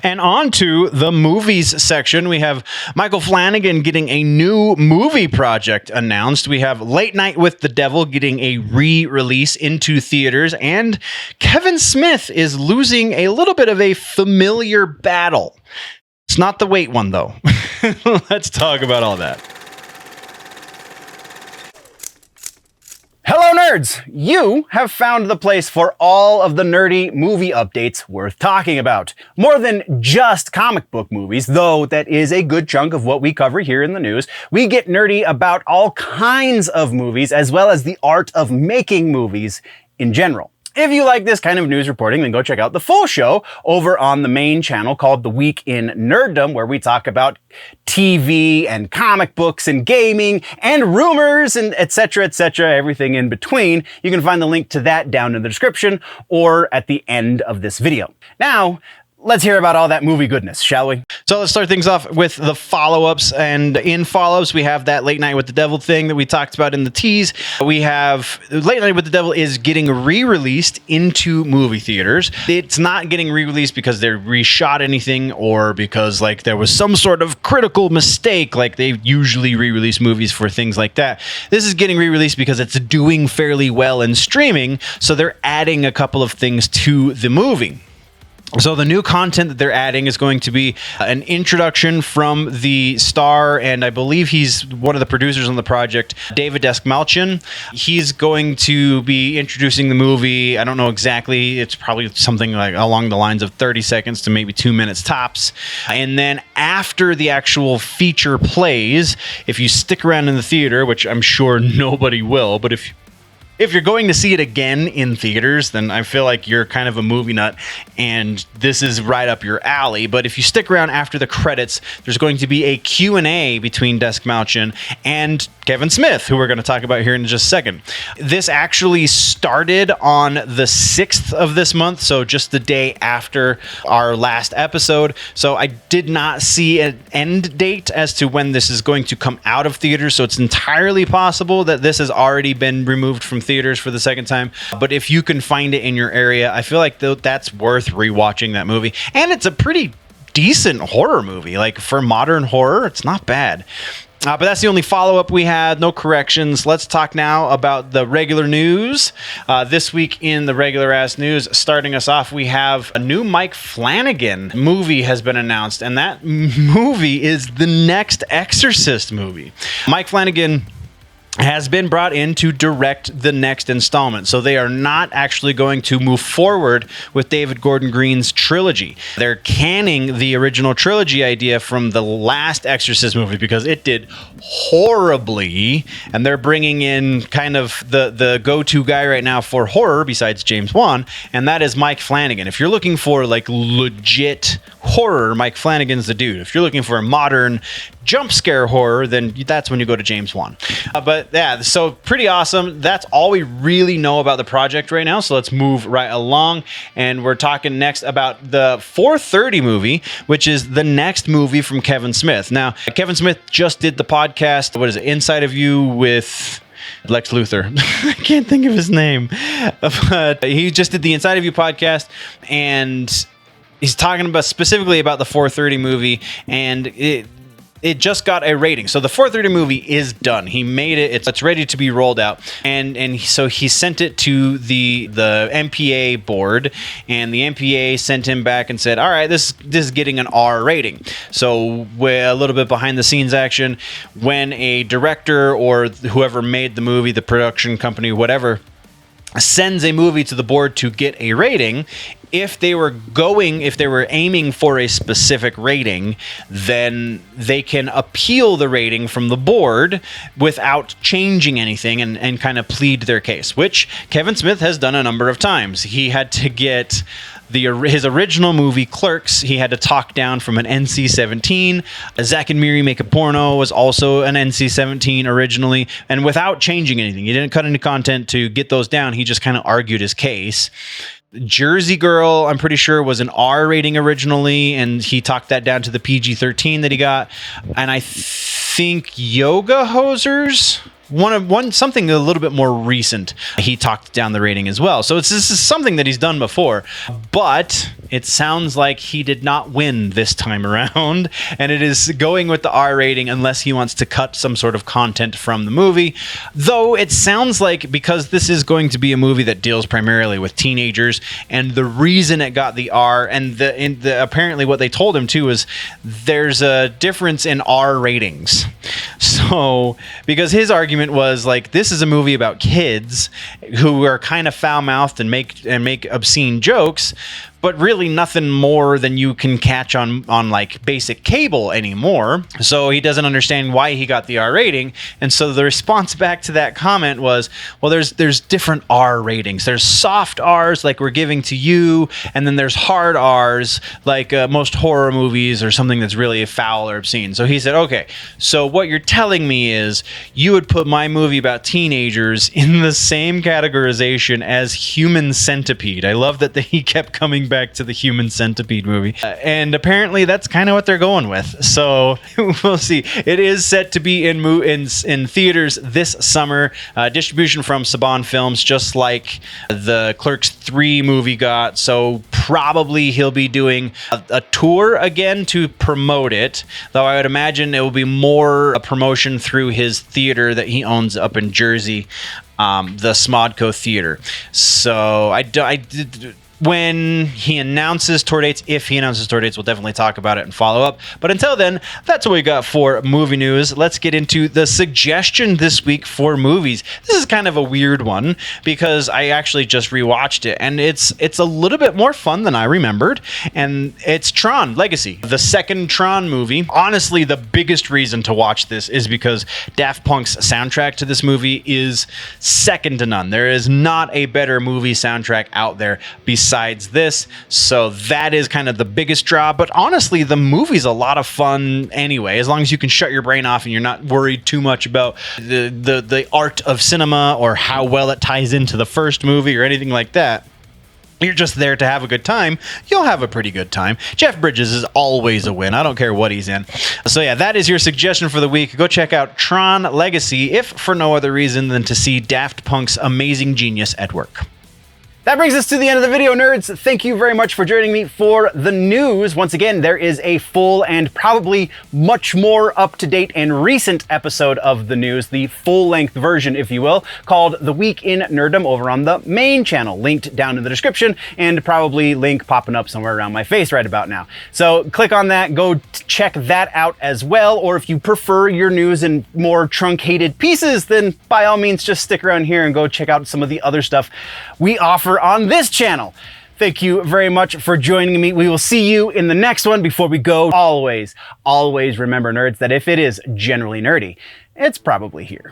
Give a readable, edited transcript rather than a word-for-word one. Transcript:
And on to the movies section. We have Michael Flanagan getting a new movie project announced. We have Late Night with the Devil getting a re-release into theaters. And Kevin Smith is losing a little bit of a familiar battle. It's not the weight one, though. Let's talk about all that. Hello, nerds! You have found the place for all of the nerdy movie updates worth talking about. More than just comic book movies, though that is a good chunk of what we cover here in the news. We get nerdy about all kinds of movies, as well as the art of making movies in general. If you like this kind of news reporting, then go check out the full show over on the main channel called The Week in Nerddom, where we talk about TV and comic books and gaming and rumors and etc., everything in between. You can find the link to that down in the description or at the end of this video. Now, let's hear about all that movie goodness, shall we? So let's start things off with the follow-ups. And in follow-ups, we have that Late Night with the Devil thing that we talked about in the tease. We have Late Night with the Devil is getting re-released into movie theaters. It's not getting re-released because they reshot anything or because like there was some sort of critical mistake, like they usually re-release movies for things like that. This is getting re-released because it's doing fairly well in streaming, so they're adding a couple of things to the movie. So the new content that they're adding is going to be an introduction from the star, and I believe he's one of the producers on the project, David Dastmalchian. He's going to be introducing the movie. I don't know exactly. It's probably something like along the lines of 30 seconds to maybe 2 minutes tops. And then after the actual feature plays, if you stick around in the theater, which I'm sure nobody will, but if you're going to see it again in theaters, then I feel like you're kind of a movie nut and this is right up your alley. But if you stick around after the credits, there's going to be a Q&A between Dastmalchian and Kevin Smith, who we're going to talk about here in just a second. This actually started on the 6th of this month, so just the day after our last episode. So I did not see an end date as to when this is going to come out of theaters, so it's entirely possible that this has already been removed from theaters for the second time. But if you can find it in your area, I feel like that's worth rewatching that movie. And it's a pretty decent horror movie. Like for modern horror, it's not bad. But that's the only follow-up we had. No corrections. Let's talk now about the regular news. This week in the regular-ass news, starting us off, we have a new Mike Flanagan movie has been announced, and that movie is the next Exorcist movie. Mike Flanagan has been brought in to direct the next installment. So they are not actually going to move forward with David Gordon Green's trilogy. They're canning the original trilogy idea from the last Exorcist movie because it did horribly, and they're bringing in kind of the go-to guy right now for horror besides James Wan, and that is Mike Flanagan. If you're looking for like legit horror, Mike Flanagan's the dude. If you're looking for a modern jump scare horror, then that's when you go to James Wan. But yeah, so pretty awesome. That's all we really know about the project right now. So let's move right along. And we're talking next about the 4:30 movie, which is the next movie from Kevin Smith. Now, Kevin Smith just did the podcast, what is it, Inside of You with Lex Luthor. I can't think of his name. But he just did the Inside of You podcast, and he's talking about specifically about the 4:30 movie, and it just got a rating. So the 4:30 movie is done. He made it. It's ready to be rolled out. And so he sent it to the MPA board, and the MPA sent him back and said, all right, this is getting an R rating. So with a little bit behind the scenes action, when a director or whoever made the movie, the production company, whatever, sends a movie to the board to get a rating, if they were aiming for a specific rating, then they can appeal the rating from the board without changing anything and kind of plead their case, which Kevin Smith has done a number of times. He had to get his original movie, Clerks, he had to talk down from an NC-17. Zack and Miri Make a Porno was also an NC-17 originally, and without changing anything. He didn't cut any content to get those down. He just kind of argued his case. Jersey Girl, I'm pretty sure, was an R rating originally, and he talked that down to the PG-13 that he got. And I think Yoga Hosers something a little bit more recent. He talked down the rating as well. So this is something that he's done before, but it sounds like he did not win this time around, and it is going with the R rating unless he wants to cut some sort of content from the movie. Though it sounds like, because this is going to be a movie that deals primarily with teenagers, and the reason it got the R, and apparently what they told him too is there's a difference in R ratings. So, because his argument was like, this is a movie about kids who are kind of foul-mouthed and make obscene jokes, but really nothing more than you can catch on like basic cable anymore. So he doesn't understand why he got the R rating. And so the response back to that comment was, well, there's different R ratings. There's soft R's like we're giving to you, and then there's hard R's like most horror movies or something that's really foul or obscene. So he said, okay, so what you're telling me is you would put my movie about teenagers in the same categorization as Human Centipede. I love that he kept coming back to the Human Centipede movie, and apparently that's kind of what they're going with. So we'll see. It is set to be in theaters this summer. Distribution from Saban Films, just like the Clerks 3 movie got. So probably he'll be doing a tour again to promote it. Though I would imagine it will be more a promotion through his theater that he owns up in Jersey, the Smodco Theater. So when he announces tour dates, if he announces tour dates, we'll definitely talk about it and follow up. But until then, that's what we got for movie news. Let's get into the suggestion this week for movies. This is kind of a weird one because I actually just rewatched it, and it's a little bit more fun than I remembered. And it's Tron Legacy, the second Tron movie. Honestly, the biggest reason to watch this is because Daft Punk's soundtrack to this movie is second to none. There is not a better movie soundtrack out there besides this, so that is kind of the biggest draw. But honestly, the movie's a lot of fun anyway, as long as you can shut your brain off and you're not worried too much about the art of cinema or how well it ties into the first movie or anything like that. You're just there to have a good time. You'll have a pretty good time. Jeff Bridges is always a win. I don't care what he's in. So yeah, that is your suggestion for the week. Go check out Tron Legacy, if for no other reason than to see Daft Punk's amazing genius at work. That brings us to the end of the video, nerds. Thank you very much for joining me for the news. Once again, there is a full and probably much more up-to-date and recent episode of the news, the full-length version, if you will, called The Week in Nerddom over on the main channel, linked down in the description, and probably link popping up somewhere around my face right about now. So click on that, go check that out as well, or if you prefer your news in more truncated pieces, then by all means just stick around here and go check out some of the other stuff we offer on this channel. Thank you very much for joining me. We will see you in the next one. Before we go, always remember, nerds, that if it is generally nerdy, it's probably here.